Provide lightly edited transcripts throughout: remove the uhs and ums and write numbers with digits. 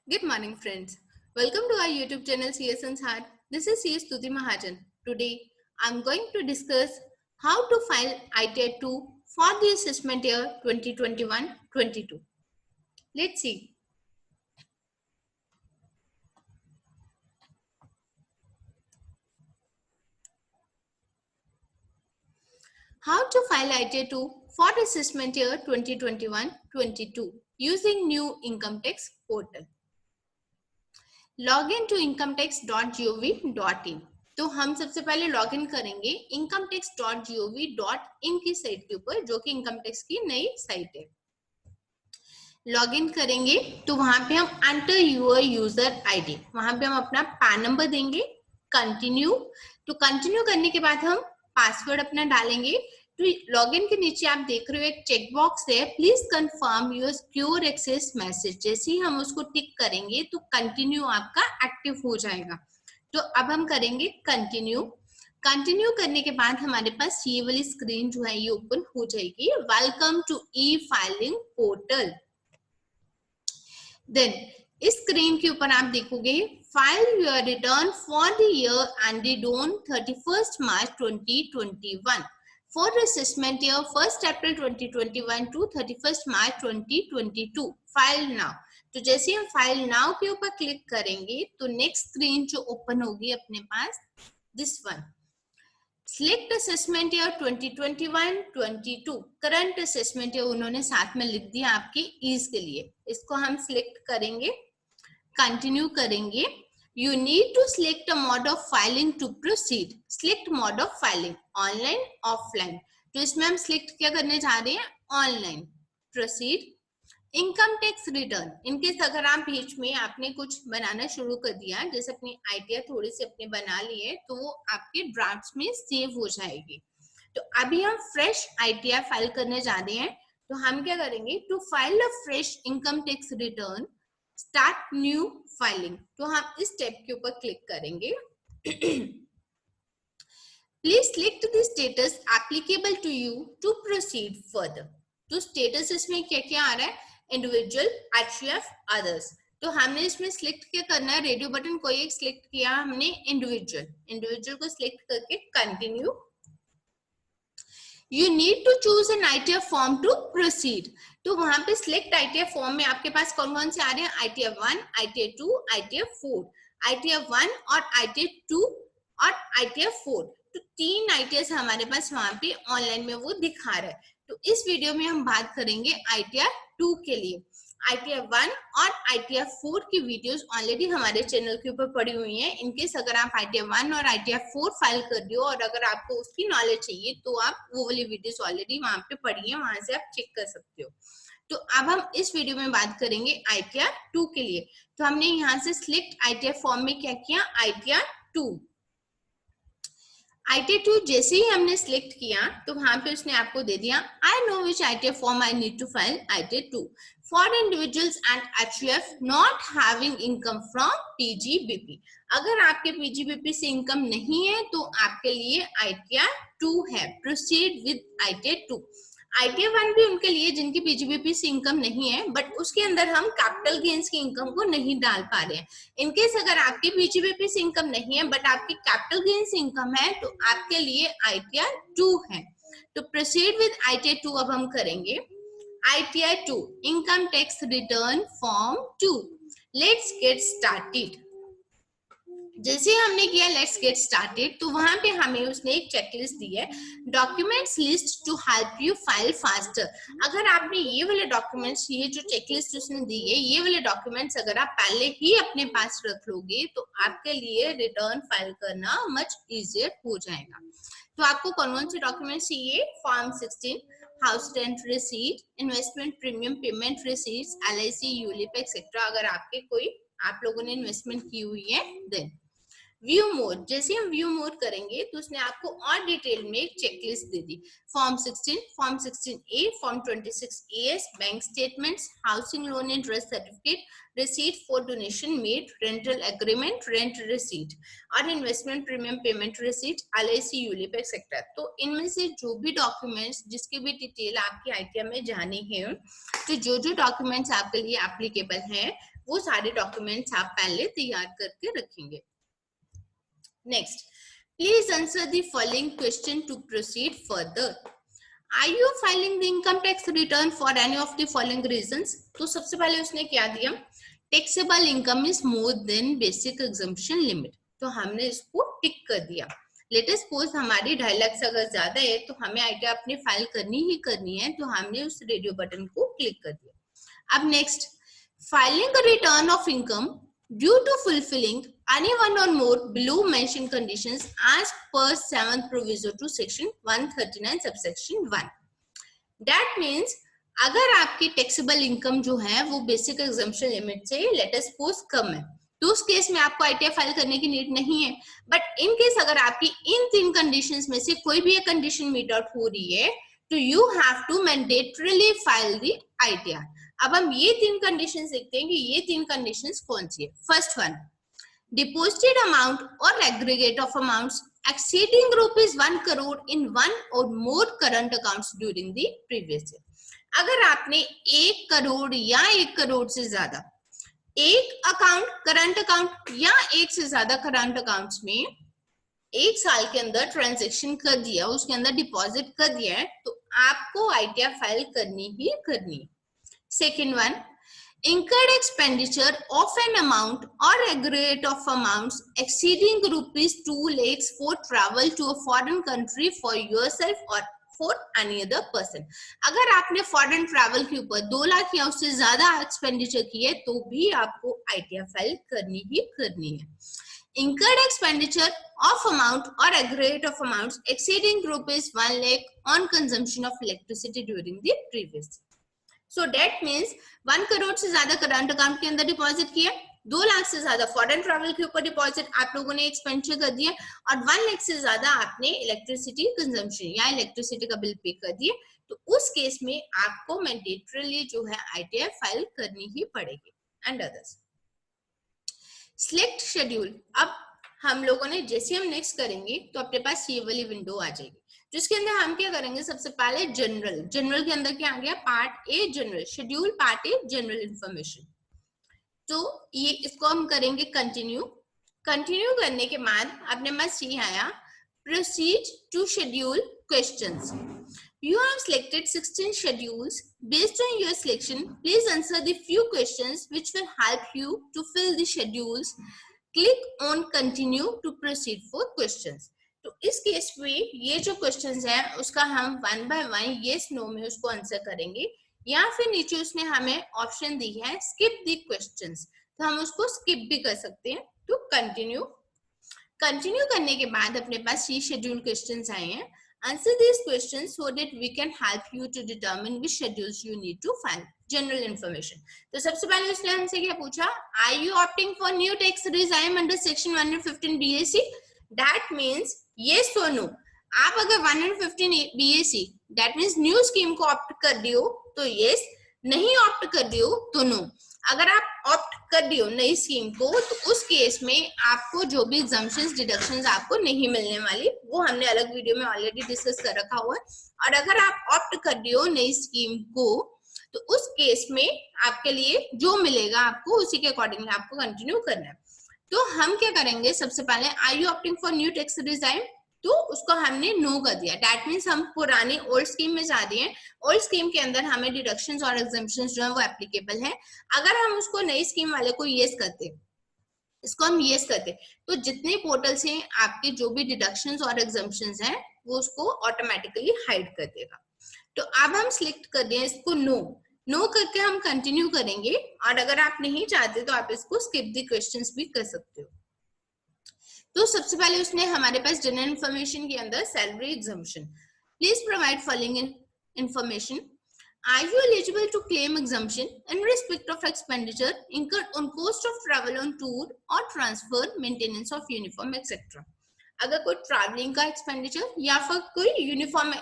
Good morning, friends. Welcome to our YouTube channel CS Heart. This is CS Stuti Mahajan. Today, I'm going to discuss how to file ITI 2 for the assessment year 2021-22. Let's see. How to file ITI 2 for the assessment year 2021-22 using new income tax portal. Log in to incometax.gov.in. तो हम सबसे पहले log in करेंगे incometax.gov.in की site के ऊपर, जो कि इनकम टैक्स की नई साइट है। लॉग इन करेंगे तो वहां पे हम एंटर यूर यूजर आईडी, वहां पे हम अपना पैन नंबर देंगे। कंटिन्यू, तो कंटिन्यू करने के बाद हम पासवर्ड अपना डालेंगे। तो लॉगिन के नीचे आप देख रहे हो एक चेक बॉक्स है, please confirm your secure access message. जैसे ही हम उसको टिक करेंगे तो कंटिन्यू आपका एक्टिव हो जाएगा। तो अब हम करेंगे कंटिन्यू। कंटिन्यू करने के बाद हमारे पास ये वाली स्क्रीन जो है ये ओपन हो जाएगी, welcome to E filing portal. Then इस स्क्रीन के ऊपर आप देखोगे file your return for the year ended on 31st March 2021 for assessment year 1st April 2021 to 31st March 2022 file now. तो जैसे हम फाइल नाउ के ऊपर क्लिक करेंगे तो नेक्स्ट स्क्रीन जो ओपन होगी अपने पास, this one, select assessment year 2021-22 current assessment year उन्होंने साथ में लिख दिया आपकी ईज के लिए। इसको हम सिलेक्ट करेंगे, कंटिन्यू करेंगे। You need to select a mode of filing to proceed. Select mode of filing, online offline. तो इसमें हम सिलेक्ट क्या करने जा रहे हैं, online. Proceed. Income tax return, in case अगर आप बीच में आपने कुछ बनाना शुरू कर दिया, जैसे अपनी आइडिया थोड़ी सी अपने बना ली है, तो वो आपके ड्राफ्ट्स में सेव हो जाएगी। तो अभी हम फ्रेश आइडिया फाइल करने जा रहे हैं। तो हम क्या करेंगे, to file a fresh income tax return start new filing. तो हम इस स्टेप के ऊपर क्लिक करेंगे। Please select the status applicable to you to proceed further. तो स्टेटस इसमें क्या क्या आ रहा है, इंडिविजुअल, एचयूएफ, अदर्स। तो हमने इसमें सिलेक्ट क्या करना है, रेडियो बटन कोई एक सिलेक्ट किया हमने, इंडिविजुअल। इंडिविजुअल को सिलेक्ट करके continue. You need to choose an ITF form to proceed. तो वहां पे सिलेक्ट आईटीएफ फॉर्म में आपके पास कौन कौन से आ रहे हैं, आईटीएफ 1, आईटीएफ 2, आईटीएफ 4। आईटीएफ 1 और आईटीएफ 2 और आईटीएफ 4, तो 3 आईटीएस हमारे पास वहां पे ऑनलाइन में वो दिखा रहा है। तो इस वीडियो में हम बात करेंगे आईटीएफ 2 के लिए। आईटीएफ 1 और आईटीएफ 4 की वीडियोस ऑलरेडी हमारे चैनल के ऊपर पड़ी हुई हैं। इनकेस अगर आप आईटीएफ 1 और आईटीएफ 4 फाइल कर रहे हो और अगर आपको उसकी नॉलेज चाहिए तो आप वो वाली वीडियोस ऑलरेडी वहां पे पड़ी है, वहां से आप चेक कर सकते हो। तो अब हम इस वीडियो में बात करेंगे आईटीआर 2 के लिए। तो हमने यहाँ से सिलेक्ट आईटीआर फॉर्म में क्या किया, आईटीआर 2। आईटीआर 2 जैसे ही हमने सिलेक्ट किया तो वहां पे उसने आपको दे दिया, I know which ITR form I need to file ITR 2 for individuals and HUF not having income from PGBP. अगर आपके पीजीबीपी से इनकम नहीं है तो आपके लिए आईटीआर 2 है, प्रोसीड विद आईटीआर 2। आईटीआर 1 भी उनके लिए जिनकी पीजीबीपी से इनकम नहीं है, बट उसके अंदर हम कैपिटल गेन्स की इनकम को नहीं डाल पा रहे हैं। इनकेस अगर आपकी पीजीबीपी से इनकम नहीं है बट आपकी कैपिटल गेन्स इनकम है तो आपके लिए आईटीआर 2 है। तो प्रोसीड विद आईटीआर 2 अब हम करेंगे। ITR 2 income tax return form 2। Let's get started. जैसे हमने किया लेट्स गेट स्टार्टेड, तो वहां पे हमें उसने एक चेकलिस्ट दी है, documents list to help you file faster. अगर आपने ये वाले डॉक्यूमेंट्स, ये जो चेकलिस्ट उसने दी है, ये वाले डॉक्यूमेंट्स अगर आप पहले ही अपने पास रख लोगे तो आपके लिए रिटर्न फाइल करना मच इजियर हो जाएगा। तो आपको कौन कौन से डॉक्यूमेंट्स चाहिए, form 16, house rent receipt, investment premium payment receipts, LIC, ULIP etcetera. अगर आपके कोई आप लोगों ने इन्वेस्टमेंट की हुई है देन व्यू मोर, जैसे हम व्यू मोर करेंगे तो उसने आपको और डिटेल में एक चेकलिस्ट दे दी। Form 16, form 16A, form 26AS, bank statements, housing loan interest certificate, receipt for donation made, rental agreement, rent receipt और investment premium payment receipt, LIC, ULIP etcetera. तो इनमें से जो भी डॉक्यूमेंट्स जिसकी भी डिटेल आपकी आईटीआर में जानी है, तो जो जो डॉक्यूमेंट्स आपके लिए एप्लीकेबल हैं वो सारे डॉक्यूमेंट्स आप पहले तैयार करके रखेंगे। Next, please answer the following question to proceed further. Are you filing the income tax return for any of the following reasons? तो सबसे पहले उसने क्या दिया, taxable income is more than basic exemption limit, तो हमने इसको टिक कर दिया। लेट अस सपोज हमारी 2.5 लाख से अगर ज्यादा है तो हमें आईटीआर अपनी फाइल करनी ही करनी है, तो हमने उस रेडियो बटन को क्लिक कर दिया। अब next, filing a return of income due to fulfilling any one or more below mentioned conditions as per 7th proviso to section 139 subsection 1. That means अगर आपकी टैक्सेबल इनकम जो है वो बेसिक एग्जम्पशन लिमिट से let us suppose कम है, तो उस case में आपको आईटीआर फाइल करने की नीड नहीं है। बट इन केस अगर आपकी इन 3 कंडीशंस में से कोई भी एक कंडीशन मीट आउट हो रही है तो you have to mandatorily file the ITR. अब हम ये 3 कंडीशंस देखते हैं कि ये 3 कंडीशंस कौन सी है। First one, deposited amount or aggregate of amounts exceeding rupees 1 crore in one or more current accounts during the previous year. अगर आपने 1 करोड़ या 1 करोड़ से ज्यादा एक अकाउंट, करंट अकाउंट या एक से ज्यादा करंट अकाउंट्स में 1 साल के अंदर ट्रांजैक्शन कर दिया, उसके अंदर डिपॉजिट कर दिया है, तो आपको आईटीआर फाइल करनी ही करनी है। Second one, incurred expenditure of an amount or aggregate of amounts exceeding rupees 2 lakhs for travel to a foreign country for yourself or for any other person. अगर आपने फॉरेन ट्रैवल के ऊपर 2 लाख या उससे ज्यादा एक्सपेंडिचर की है तो भी आपको आईटीआर फाइल करनी ही करनी है। Incurred expenditure of amount or aggregate of amounts exceeding rupees 1 lakh on consumption of electricity during the previous year. So that means 1 crore से ज्यादा करंट अकाउंट के अंदर डिपॉजिट किया, 2 लाख से ज्यादा फॉरेन ट्रैवल के ऊपर डिपॉजिट आप लोगों ने एक्सपेंडिचर कर दिया और 1 लाख से ज्यादा आपने इलेक्ट्रिसिटी कंजम्पशन या इलेक्ट्रिसिटी का बिल पे कर दिया, तो उस केस में आपको मैंडेटरीली जो है आईटीआर फाइल करनी ही पड़ेगी। And others, select schedule. अब हम लोगों ने जैसे हम नेक्स्ट करेंगे तो अपने पास ये वाली विंडो आ जाएगी जिसके अंदर हम क्या करेंगे, सबसे पहले जनरल। जनरल के अंदर क्या आ गया, part A general schedule, part A general information. तो ये इसको हम करेंगे कंटिन्यू। कंटिन्यू करने के बाद अपने पास ये आया, proceed to schedule questions. You have selected 16 schedules. Based on your selection, please answer the few questions which will help you to fill the schedules. Click on continue to proceed for questions. तो इस case में ये जो questions हैं उसका हम 1 bye 1 yes no में उसको आंसर करेंगे, या फिर नीचे उसने हमें ऑप्शन दी है स्किप द क्वेश्चंस, तो हम उसको स्किप भी कर सकते हैं। तो कंटिन्यू करने के बाद अपने पास ये शेड्यूल क्वेश्चंस आए हैं। Answer these questions so that we can help you to determine which schedules you need to file. General information. तो सबसे पहले उसने हमसे क्या पूछा, Are you opting for new tax regime under section 115 BAC? That means yes or no. आप अगर 115 BAC that means new scheme को ऑप्ट कर दियो तो yes, नहीं ऑप्ट कर दियो तो no. अगर आप ऑप्ट कर दियो नई स्कीम को तो उस केस में आपको जो भी एग्जम्पशंस डिडक्शंस आपको नहीं मिलने वाली, वो हमने अलग वीडियो में ऑलरेडी डिस्कस कर रखा हुआ है। और अगर आप ऑप्ट कर दियो नई स्कीम को तो उस केस में आपके लिए जो मिलेगा आपको उसी के अकॉर्डिंगली आपको कंटिन्यू करना है। तो हम क्या करेंगे, सबसे पहले are you opting for new tax regime, तो उसको हमने नो कर दिया। दैट मीन्स हम पुरानी ओल्ड स्कीम में जा रहे हैं, ओल्ड स्कीम के अंदर हमें डिडक्शंस और एग्जम्पशंस जो है वो एप्लीकेबल है। अगर हम उसको नई स्कीम वाले को यस करते, इसको हम यस करते, तो जितने पोर्टल से आपके जो भी डिडक्शंस और एग्जम्पशंस हैं वो उसको ऑटोमेटिकली हाइड कर देगा। तो अब हम सिलेक्ट कर दिए इसको नो करके हम कंटिन्यू करेंगे, और अगर आप नहीं चाहते तो आप इसको स्किप द क्वेश्चंस भी कर सकते हो। तो सबसे पहले उसने हमारे पास जनरल इंफॉर्मेशन के अंदर salary exemption, please provide following information. Are you eligible to claim exemption in respect of expenditure incurred on cost of travel on tour or transfer, maintenance of uniform, etc. अगर कोई travelling का expenditure या फिर कोई uniform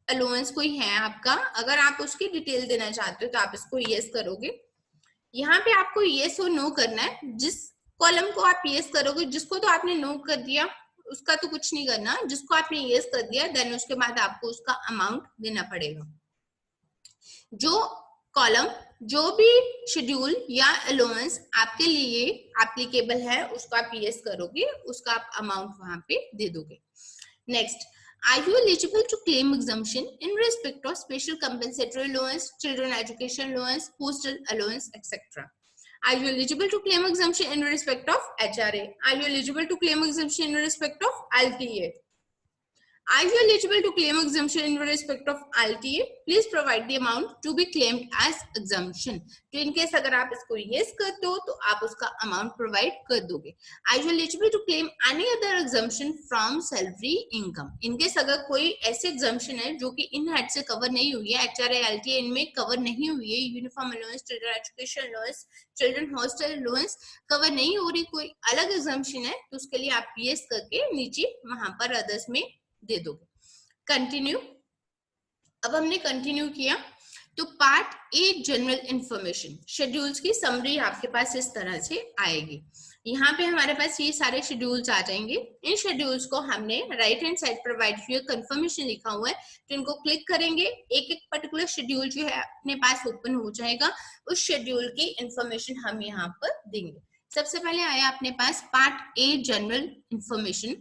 allowance कोई है आपका, अगर आप उसकी डिटेल देना चाहते हो तो आप इसको यस करोगे। यहाँ पे आपको यस और नो करना है। जिस कॉलम को आप यस करोगे, जिसको तो आपने नो कर दिया उसका तो कुछ नहीं करना, जिसको आपने यस कर दिया देन उसके बाद आपको उसका अमाउंट देना पड़ेगा। जो कॉलम, जो भी शेड्यूल या अलाउंस आपके लिए एप्लीकेबल है उसको आप यस करोगे, उसका आप अमाउंट वहां पे दे दोगे। Next, are you eligible to claim exemption in respect of special compensatory allowance, children education allowance, hostel allowance, etc. Are you eligible to claim exemption in respect of HRA? Are you eligible to claim exemption in respect of LTA? Are you eligible to claim exemption in respect of LTA? Please provide the amount to be claimed as exemption. तो in case अगर आप इसको yes करते हो तो आप उसका amount provide कर दोगे। Are you eligible to claim any other exemption from salary income? In case अगर कोई ऐसे exemption है जो कि इन हेड से कवर नहीं हुई है, HRA, LTA इनमें कवर नहीं हुई है, uniform allowance, children education allowance, children hostel allowance cover नहीं हो रही, कोई अलग exemption है तो उसके लिए आप yes करके नीचे वहां पर others में दे दोगे। कंटिन्यू। अब हमने कंटिन्यू किया तो part A general information, schedules की समरी आपके पास इस तरह से आएगी। यहाँ पे हमारे पास ये सारे शेड्यूल्स आ जाएंगे। इन शेड्यूल्स को हमने राइट हैंड साइड प्रोवाइड किया कंफर्मेशन लिखा हुआ है, तो इनको क्लिक करेंगे, एक एक पर्टिकुलर शेड्यूल जो है अपने पास ओपन हो जाएगा, उस शेड्यूल की इंफॉर्मेशन हम यहाँ पर देंगे। सबसे पहले आया अपने पास part A general information,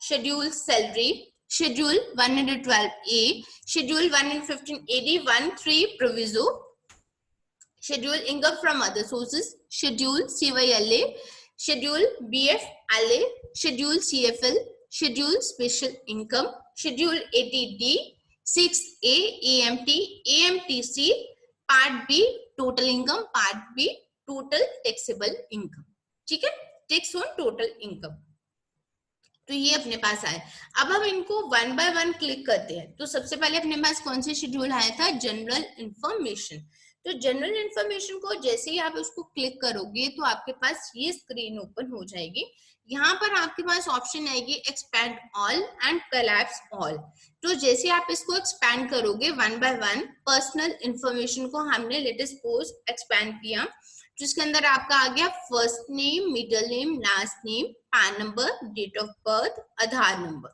schedule salary, Schedule 112A, Schedule 115AD13 Proviso, Schedule Income from Other Sources, Schedule CYLA, Schedule BFLA, Schedule CFL, Schedule Special Income, Schedule ATD, 6A AMT, AMTC, Part B Total Income, Part B Total Taxable Income. ठीक है, Tax on Total Income. तो ये अपने पास आए। अब हम इनको one by one click करते हैं। तो सबसे पहले अपने पास कौन से शेड्यूल आया था? General information. तो जनरल इंफॉर्मेशन को जैसे ही आप उसको क्लिक करोगे तो आपके पास ये स्क्रीन ओपन हो जाएगी। यहाँ पर आपके पास ऑप्शन आएगी expand all and collapse all. तो जैसे आप इसको एक्सपैंड करोगे one by one, personal information को हमने लेटेस्ट पोस्ट एक्सपैंड किया, जिसके अंदर आपका आ गया first name, middle name, last name, PAN number, date of birth, Aadhaar number.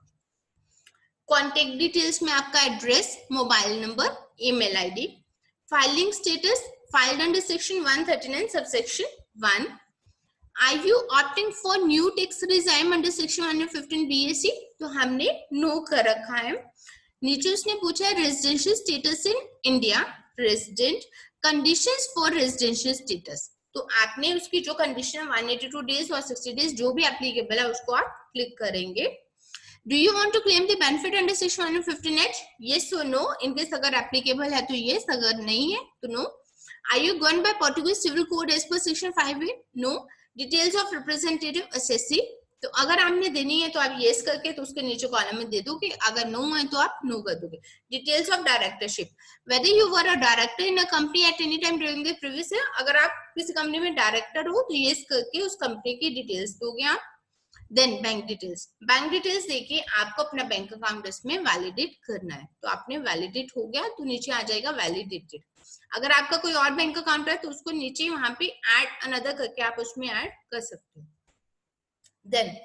Contact details में आपका address, mobile number, email ID. Filing status, filed under section 139 subsection 1। Are you opting for new tax regime under section 115 BAC? तो हमने no कर रखा है। नीचे उसने पूछा है residential status in India, resident, conditions for residential status. तो आपने उसकी जो कंडीशन है 182 डेज और 60 डेज जो भी एप्लीकेबल है उसको आप क्लिक करेंगे। Do you want to claim the benefit under section 115H? Yes और नो। इनकेस अगर एप्लीकेबल है तो यस, अगर नहीं है तो no. Are you govern by Portuguese civil code as per section 5A? No. Details of representative assessee, तो अगर आपने देनी है तो आप यस करके तो उसके नीचे कॉलम में दे दोगे, अगर नो है तो आप नो कर दोगे। Details of directorship, whether you were a director in a company at any time during the previous year, अगर आप किसी कंपनी में डायरेक्टर हो तो यस करके उस कंपनी की डिटेल्स दोगे आप। Then bank details, bank details देखिए आपको अपना बैंक अकाउंट इसमें वैलिडेट करना है, तो आपने वैलिडेट हो गया तो नीचे आ जाएगा वैलिडेटेड। अगर आपका कोई और बैंक अकाउंट है तो उसको नीचे वहां पे ऐड अनदर करके आप उसमें ऐड कर सकते हो। देन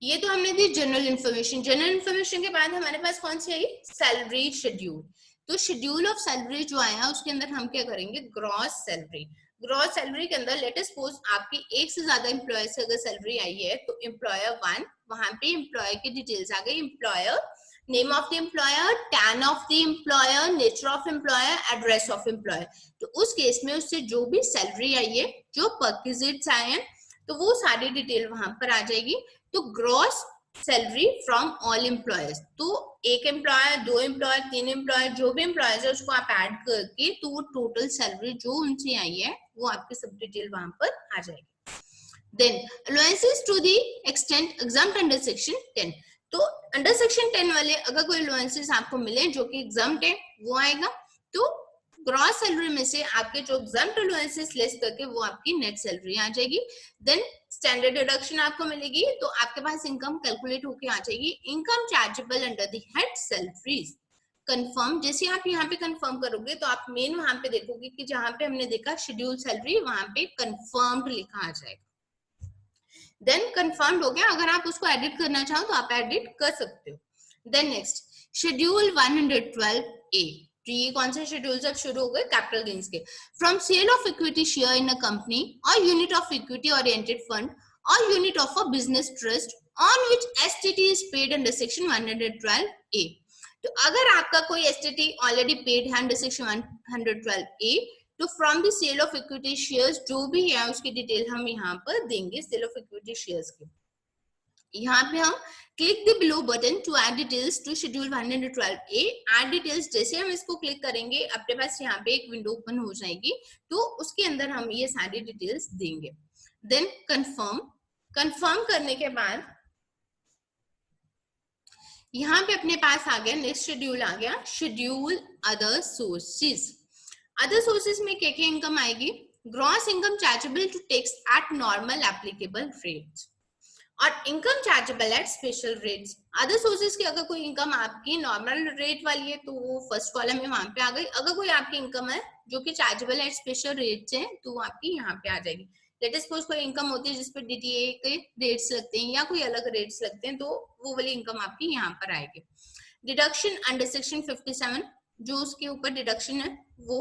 ये तो हमने दी जनरल इंफॉर्मेशन। जनरल इंफॉर्मेशन के बाद हमारे पास कौन सी आई? Salary schedule. तो शेड्यूल ऑफ सैलरी जो आया उसके अंदर हम क्या करेंगे? Gross salary. ग्रॉस सैलरी के अंदर लेट अस सपोज आपकी एक से ज्यादा एम्प्लॉय से अगर सैलरी आई है तो एम्प्लॉयर 1, वहां पे एम्प्लॉयर की डिटेल्स आ गई, employer, name of the employer, tan of the employer, nature of employer, address of employer. तो उस केस में उससे जो भी सैलरी आई है, जो परक्विजिट्स आए हैं, तो वो सारी डिटेल वहां पर आ जाएगी। तो gross salary from all employers, तो एक एम्प्लॉयर, 2 एम्प्लॉयर, 3 एम्प्लॉयर, जो भी एम्प्लॉयर्स है उसको आप ऐड करके तो वो टोटल सैलरी जो उनसे आई है वो आपकी सब डिटेल वहां पर आ जाएगी। Then allowances to the extent exempt under section 10। तो अंडर सेक्शन 10 वाले अगर कोई अलाउंसेस आपको मिले जो कि एग्जम्प्ट है वो आएगा। तो ग्रॉस सैलरी में से आपके जो एग्जम्प्ट अलाउंसेस लेस करके वो आपकी नेट सैलरी आ जाएगी। देन स्टैंडर्ड डिडक्शन आपको मिलेगी, तो आपके पास इनकम कैलकुलेट होके आ जाएगी। Income chargeable under the head salaries confirm. जैसे आप यहाँ पे कंफर्म करोगे तो आप मेन वहां पे देखोगे कि जहां पे हमने देखा शेड्यूल सैलरी, वहां पे कंफर्म्ड लिखा आ जाएगा। देन कंफर्म्ड हो गया। अगर आप उसको एडिट करना चाहो तो आप एडिट कर सकते हो। देन नेक्स्ट शेड्यूल 112A, तो ये कौन से शेड्यूल अब शुरू हो गए? कैपिटल गेन्स के। From sale of equity share in a company और unit of equity oriented fund और unit of a business trust on which STT is paid under section 112A। तो अगर आपका कोई एसटीटी ऑलरेडी पेड है under section 112A, तो from the sale of equity shares जो भी है उसकी डिटेल हम यहाँ पर देंगे। सेल ऑफ इक्विटी शेयर्स की यहाँ पे हम click the below button to add details to schedule 112A। Add details जैसे हम इसको क्लिक करेंगे अपने पास यहाँ पे एक विंडो ओपन हो जाएगी, तो उसके अंदर हम ये सारी डिटेल्स देंगे। देन कंफर्म करने के बाद यहाँ पे अपने पास आ गया नेक्स्ट शेड्यूल आ गया, schedule other sources. Other sources में क्या क्या इनकम आएगी? Gross income chargeable to tax at normal applicable rates और income chargeable at special rates. Other sources की अगर कोई इनकम आपकी नॉर्मल रेट वाली है तो वो फर्स्ट कॉलम में वहां पे आ गई। अगर कोई आपकी इनकम है जो कि चार्जेबल एट स्पेशल रेट्स है तो वो आपकी यहाँ पे आ जाएगी। लेट अस सपोज कोई इनकम होती है जिसपे डीटीए के रेट्स लगते हैं या कोई अलग रेट्स लगते हैं, तो वो वाली इनकम आपकी यहाँ पर आएगी। डिडक्शन अंडर सेक्शन 57, जो उसके ऊपर डिडक्शन है वो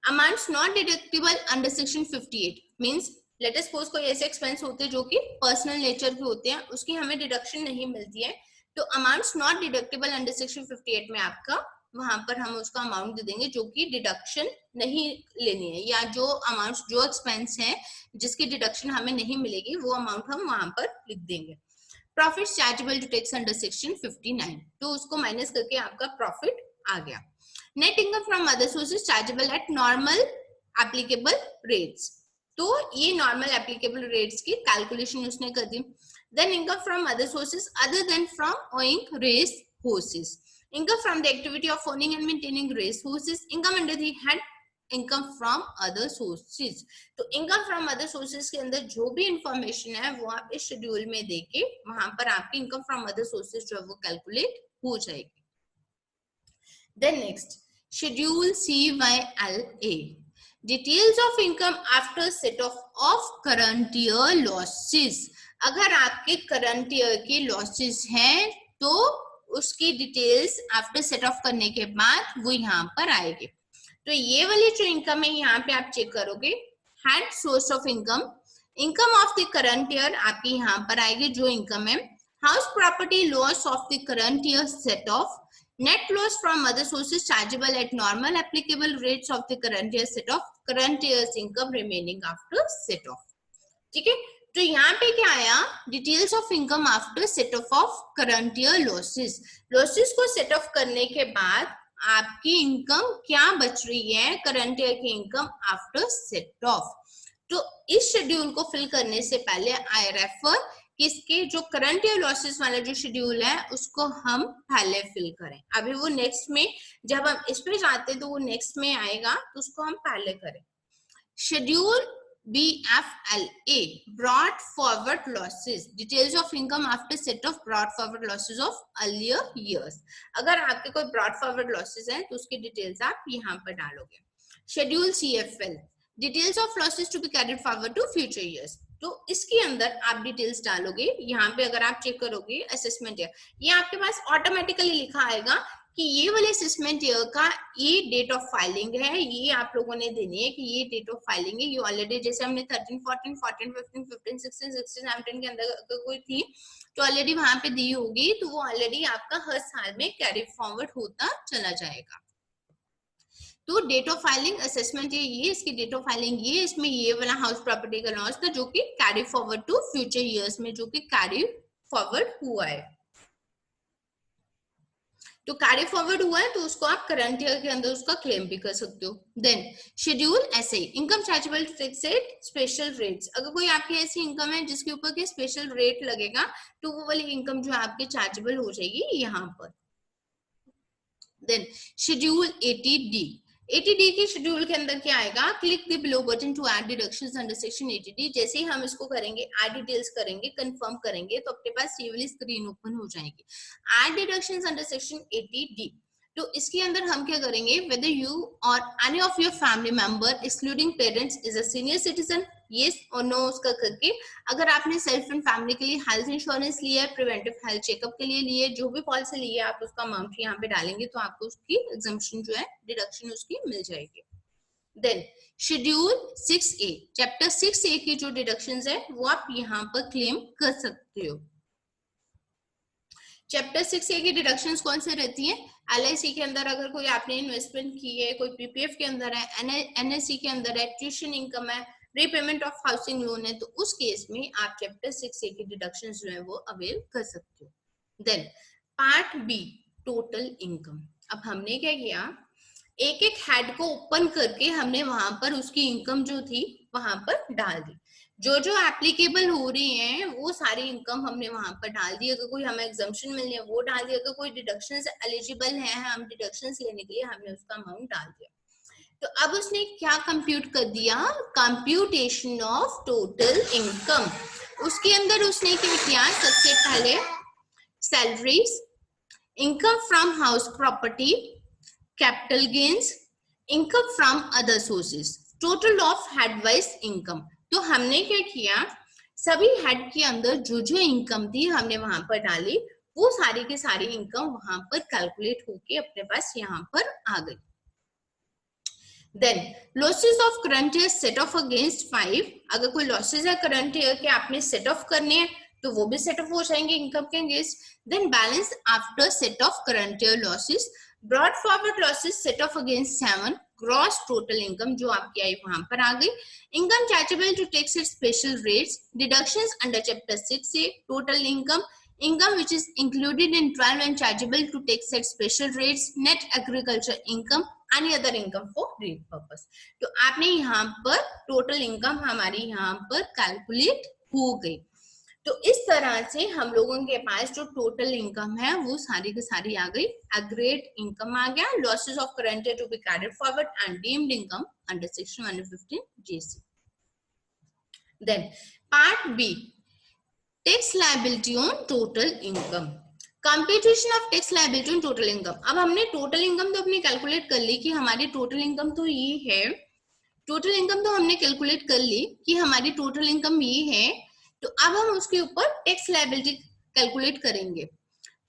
amounts not deductible under section 58 means let us suppose कोई ऐसे एक्सपेंस होते हैं जो कि पर्सनल नेचर के होते हैं, उसकी हमें डिडक्शन नहीं मिलती है, तो amounts not deductible under section 58 में आपका वहां पर हम उसका अमाउंट दे देंगे जो कि डिडक्शन नहीं लेनी है, या जो अमाउंट्स जो एक्सपेंस है जिसकी डिडक्शन हमें नहीं मिलेगी वो अमाउंट हम वहां पर लिख देंगे। Profit chargeable to tax under section 59, तो उसको माइनस करके आपका प्रॉफिट आ गया। Net income from other sources chargeable at normal applicable rates, तो ये नॉर्मल एप्लीकेबल रेट्स की कैलकुलेशन उसने कर दी। Then income from other sources other than from owning race horses, income from the activity of owning and maintaining race horses, income under the head income from other sources. तो income from other sources के अंदर जो भी information है वो आप इस schedule में देके वहां पर आपकी इनकम फ्रॉम अदर सोर्सेज जो है वो कैलकुलेट हो जाएगी। Then next schedule CYLA, details of income after set off current year losses. अगर आपके करंट ईयर के लॉसेस हैं तो उसकी डिटेल्स आफ्टर सेट ऑफ करने के बाद वो यहाँ पर आएगी। तो ये वाली जो इनकम है यहाँ पे आप चेक करोगे, head source of income, income of the current year आपकी यहाँ पर आएगी जो इनकम है। House property loss of the current year set of, net loss from other sources chargeable at normal applicable rates of the current year set off, current year income remaining after set of. ठीक है, तो यहाँ पे क्या आया? Details of income after set off current year losses. Losses को set of करने के बाद आपकी इनकम क्या बच रही है करंट ईयर की इनकम आफ्टर सेट ऑफ। तो इस शेड्यूल को फिल करने से पहले आई रेफर कि इसके जो करंट ईयर लॉसेस वाला जो शेड्यूल है उसको हम पहले फिल करें। अभी वो नेक्स्ट में जब हम इस पे जाते तो वो नेक्स्ट में आएगा, तो उसको हम पहले करें। Schedule BFLA, brought forward losses, details of income after set of brought forward losses of earlier years। अगर आपके कोई brought forward losses हैं तो उसकी डिटेल्स आप यहाँ पर डालोगे। Schedule CFL, details of losses to be carried forward to future years, तो इसके अंदर आप डिटेल्स डालोगे। यहाँ पे अगर आप चेक करोगे असेसमेंट ईयर, ये आपके पास ऑटोमेटिकली लिखा आएगा कि ये वाले असेसमेंट ईयर का ये डेट ऑफ फाइलिंग है, ये आप लोगों ने देनी है कि ये डेट ऑफ फाइलिंग है। ये ऑलरेडी जैसे हमने 13, 14, 14, 15, 15, 16, 16, 17 के अंदर अगर कोई थी तो ऑलरेडी वहां पे दी होगी, तो वो ऑलरेडी आपका हर साल में कैरी फॉरवर्ड होता चला जाएगा। तो डेट ऑफ फाइलिंग असेसमेंट ये इसकी डेट ऑफ फाइलिंग ये, इसमें ये वाला हाउस प्रॉपर्टी का लॉस था जो कि carry forward to future years में जो कि कैरी फॉरवर्ड हुआ है। तो कैरी फॉरवर्ड हुआ है तो उसको आप करंट ईयर के अंदर उसका क्लेम भी कर सकते हो। देन शेड्यूल ऐसे income chargeable to tax at special rates, अगर कोई आपकी ऐसी इनकम है जिसके ऊपर के स्पेशल रेट लगेगा तो वो वाली इनकम जो आपके चार्जेबल हो जाएगी यहाँ पर। देन शेड्यूल 80D, एटीडी के शेड्यूल के अंदर क्या आएगा, click the below button to add deductions under section eighty D. जैसे ही हम इसको करेंगे, ऐड डिटेल्स करेंगे, कंफर्म करेंगे, तो अपने पास ये वाली स्क्रीन ओपन हो जाएगी, add deductions under section ATD. तो इसके अंदर हम क्या करेंगे, वेदर यू और any of your family member excluding parents is a senior citizen, yes और नो उसका करके, अगर आपने सेल्फ एंड फैमिली के लिए हेल्थ इंश्योरेंस लिया है, प्रिवेंटिव हेल्थ चेकअप के लिए लिए, जो भी पॉलिसी ली है, आप उसका अमाउंट यहाँ पे डालेंगे तो आपको उसकी एग्जम्पशन जो है, डिडक्शन उसकी मिल जाएगी। Then schedule 6A, chapter 6A की जो डिडक्शंस है वो आप यहाँ पर क्लेम कर सकते हो। चैप्टर 6A की डिडक्शंस कौन से रहती है, LIC के अंदर अगर कोई आपने इन्वेस्टमेंट की है, कोई PPF के अंदर है, NSE के अंदर है, ट्यूशन इनकम है, रीपेमेंट ऑफ हाउसिंग लोन है, तो उस केस में आप चैप्टर 6A की डिडक्शंस जो है वो अवेल कर सकते हो। Then part B, total income. अब हमने क्या किया, एक एक हेड को ओपन करके हमने वहां पर उसकी इनकम जो थी वहां पर डाल दी, जो जो एप्लीकेबल हो रही है वो सारी इनकम हमने वहां पर डाल दी, अगर कोई हमें एग्जम्पशन मिलनी है वो डाल दिया, अगर कोई डिडक्शंस एलिजिबल है हम डिडक्शंस लेने के लिए, हमने उसका अमाउंट डाल दिया। तो अब उसने क्या कंप्यूट कर दिया, कंप्यूटेशन ऑफ टोटल इनकम। उसके अंदर उसने क्या किया, सबसे पहले salaries, income from house property, capital gains, income from other sources, total of head wise income. तो हमने क्या किया, सभी हेड के अंदर जो जो इनकम थी हमने वहां पर डाली, वो सारी की सारी इनकम वहां पर कैलकुलेट होके अपने पास यहाँ पर आ गई। Then losses of current year set off against 5, अगर कोई लॉसेस है करंट ईयर के आपने सेट ऑफ करने हैं तो वो भी सेट ऑफ हो जाएंगे इनकम के against. Then balance after set off current year losses, brought forward losses set off against 7, gross total income जो आपकी आई वहां पर आ गई, income chargeable to tax at special rates, deductions under chapter 6A, total income, income which is included in 12 and chargeable to tax at special rates, net agriculture income, any other income for rate purpose। तो आपने यहाँ पर total income हमारी यहाँ पर calculate हो गई। तो इस तरह से हम लोगों के पास जो टोटल इनकम है वो सारी की सारी आ गई, एग्रेट इनकम आ गया, losses of current year to be carried forward and deemed income under section 115 JC। Then part B, tax liability on total income, computation of tax liability on total income. अब हमने टोटल इनकम तो अपनी calculate कर ली कि हमारी total income तो ये है, टोटल इनकम तो हमने कैलकुलेट कर ली कि हमारी टोटल इनकम ये है। तो अब हम उसके ऊपर टैक्स लायबिलिटी कैलकुलेट करेंगे।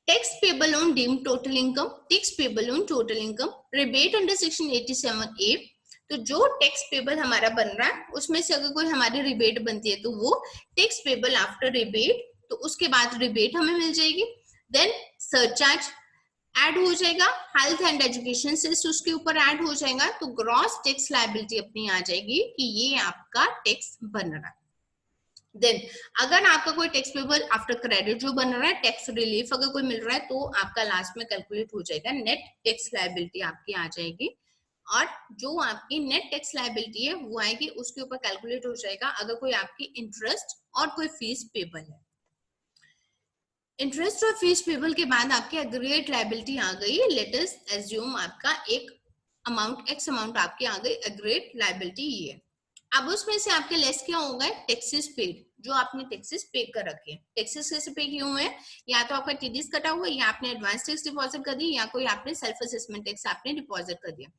Tax payable on deemed total income, tax payable on total income, rebate under section 87A। तो जो टैक्स पेबल हमारा बन रहा है उसमें से अगर कोई हमारी रिबेट बनती है तो वो टैक्स पेबल आफ्टर रिबेट, तो उसके बाद रिबेट हमें मिल जाएगी। देन सरचार्ज ऐड हो जाएगा, हेल्थ एंड एजुकेशन सेस उसके ऊपर ऐड हो जाएगा, तो ग्रॉस टैक्स लायबिलिटी अपनी आ जाएगी कि ये आपका टैक्स बन रहा है। देन अगर आपका कोई टैक्स पेबल आफ्टर क्रेडिट जो बन रहा है, टैक्स रिलीफ अगर कोई मिल रहा है, तो आपका लास्ट में कैलकुलेट हो जाएगा, नेट टैक्स लायबिलिटी आपकी आ जाएगी। और जो आपकी नेट टैक्स लायबिलिटी है वो आएगी, उसके ऊपर कैलकुलेट हो जाएगा अगर कोई आपकी इंटरेस्ट और कोई फीस पेबल है। इंटरेस्ट और फीस पेबल के बाद आपकी एग्रीगेट लायबिलिटी आ गई, लेट अस एज्यूम आपका एक अमाउंट एक्स अमाउंट आपकी आ गई, एग्रीगेट लायबिलिटी ये। अब उसमें से आपके लेस क्या हो गए, टैक्सेस पेड, जो आपने टैक्सेस पे कर रखे हैं। टैक्सेस कैसे पे किए हुए हैं, या तो आपका टीडीएस कटा हुआ है, या आपने एडवांस टैक्स डिपॉजिट कर दी, या कोई आपने सेल्फ असेसमेंट टैक्स आपने डिपॉजिट कर दिया।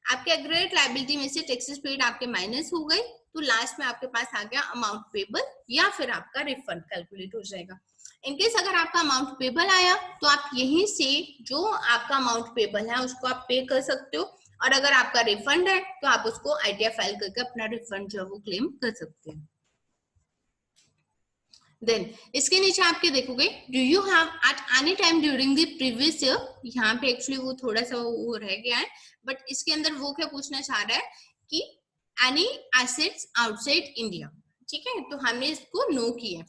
आपके एग्रीगेट लायबिलिटी में से टैक्सेस पेड आपके माइनस हो गए, तो लास्ट में आपके पास आ गया अमाउंट पेबल या फिर आपका रिफंड कैलकुलेट हो जाएगा। इनकेस अगर आपका अमाउंट पेबल आया तो आप यहीं से जो आपका अमाउंट पेबल है उसको आप पे कर सकते हो, और अगर आपका रिफंड है तो आप उसको आईटीआर फाइल करके अपना रिफंड जो है वो क्लेम कर सकते हैं। देन इसके नीचे आपके देखोगे, do you have at any time during the previous year, यहाँ पे एक्चुअली वो थोड़ा सा वो रह गया है, बट इसके अंदर वो क्या पूछना चाह रहा है कि एनी एसेट्स आउटसाइड इंडिया, ठीक है, तो हमने इसको नो किया।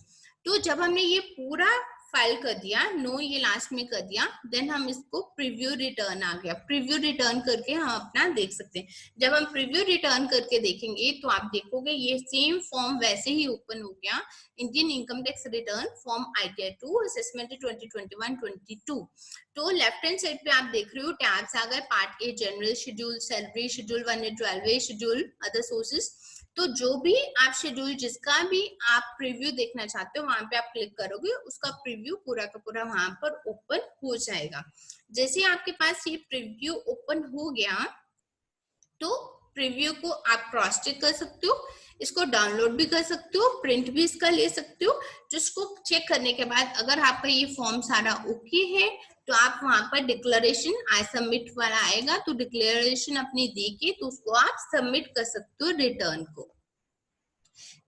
तो जब हमने ये पूरा फाइल कर दिया, नो ये लास्ट में कर दिया, देन हम इसको प्रीव्यू रिटर्न आ गया, प्रीव्यू रिटर्न करके हम अपना देख सकते हैं। जब हम प्रीव्यू रिटर्न करके देखेंगे तो आप देखोगे ये सेम फॉर्म वैसे ही ओपन हो गया, Indian income tax return form ITR 2 assessment 2021-22। तो लेफ्ट हैंड साइड पे आप देख रहे हो टैब्स आ गए, part A general schedule, salary schedule 112 schedule, other sources. तो जो भी आप शेड्यूल जिसका भी आप प्रीव्यू देखना चाहते हो वहां पे आप क्लिक करोगे, उसका प्रीव्यू पूरा का पूरा वहां पर ओपन हो जाएगा। जैसे आपके पास ये प्रीव्यू ओपन हो गया तो प्रीव्यू को आप क्रॉस चेक कर सकते हो, इसको डाउनलोड भी कर सकते हो, प्रिंट भी इसका ले सकते हो। जिसको चेक करने के बाद अगर आपका ये फॉर्म सारा ओके है तो आप वहां पर डिक्लेरेशन आई सबमिट वाला आएगा, तो डिक्लेरेशन अपनी देके तो उसको आप सबमिट कर सकते हो रिटर्न को।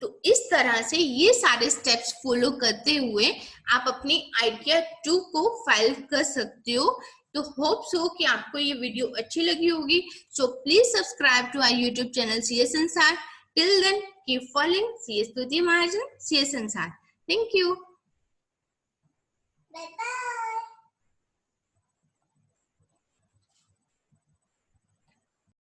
तो इस तरह से ये सारे स्टेप्स फॉलो करते हुए आप अपनी ITR 2 को फाइल कर सकते हो। तो होप सो कि आपको ये वीडियो अच्छी लगी होगी। So please subscribe to our YouTube channel CS Ansar. Till then, keep following CS Tuti Mahajan, CS Ansar. Thank you.